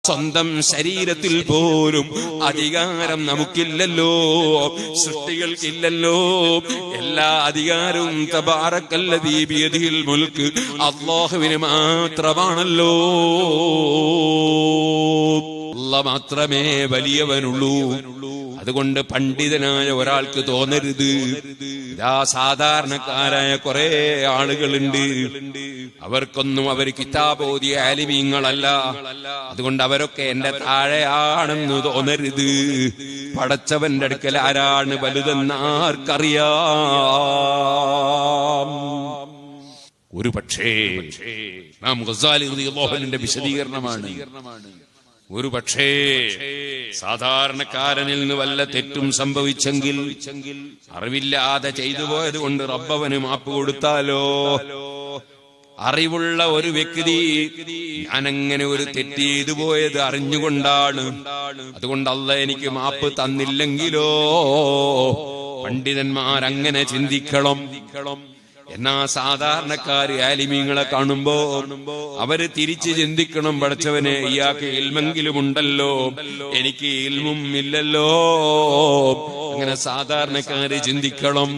സ്വന്തം ശരീരത്തിൽ പോലും അധികാരം നമുക്കില്ലല്ലോ, സൃഷ്ടികൾക്കില്ലല്ലോ. എല്ലാ അധികാരവും തബാറക്കല്ലദീ ബിയദിഹിൽ മുൽക്ക് അല്ലാഹുവിന് മാത്രമാണല്ലോ. അല്ലാഹ് മാത്രമേ വലിയവനുള്ളൂ. അതുകൊണ്ട് പണ്ഡിതനായ ഒരാൾക്ക് തോന്നരുത് ഇതാ സാധാരണക്കാരായ കുറെ ആളുകളുണ്ട്, അവർക്കൊന്നും അവർ കിതാബോധിയ ആലിമീങ്ങളല്ല, അതുകൊണ്ട് അവരൊക്കെ എന്റെ താഴെയാണെന്ന് തോന്നരുത്. പടച്ചവന്റെ അടുക്കൽ ആരാണ് വലുതെന്ന് ആർക്കറിയാം? ഒരു പക്ഷേ ഇമാം ഗസാലി റളിയല്ലാഹു അൻഹുവിന്റെ വിശദീകരണമാണ്, ഒരു പക്ഷേ സാധാരണക്കാരനിൽ നിന്ന് വല്ല തെറ്റും സംഭവിച്ചെങ്കിൽ അറിവില്ലാതെ ചെയ്തു പോയത് കൊണ്ട് റബ്ബവന് മാപ്പ് കൊടുത്താലോ? അറിവുള്ള ഒരു വ്യക്തി ഞാനങ്ങനെ ഒരു തെറ്റ് ചെയ്തു പോയത് അറിഞ്ഞുകൊണ്ടാണ്, അതുകൊണ്ട് അല്ലാഹ് എനിക്ക് മാപ്പ് തന്നില്ലെങ്കിലോ? പണ്ഡിതന്മാരങ്ങനെ ചിന്തിക്കണം. എന്നാ സാധാരണക്കാര് ആലിമീങ്ങളെ കാണുമ്പോ അവര് തിരിച്ച് ചിന്തിക്കണം, പടച്ചവനെ ഇയാൾക്ക് ഇൽമെങ്കിലും ഉണ്ടല്ലോ, എനിക്ക് ഇൽമും ഇല്ലല്ലോ. അങ്ങനെ സാധാരണക്കാര് ചിന്തിക്കണം.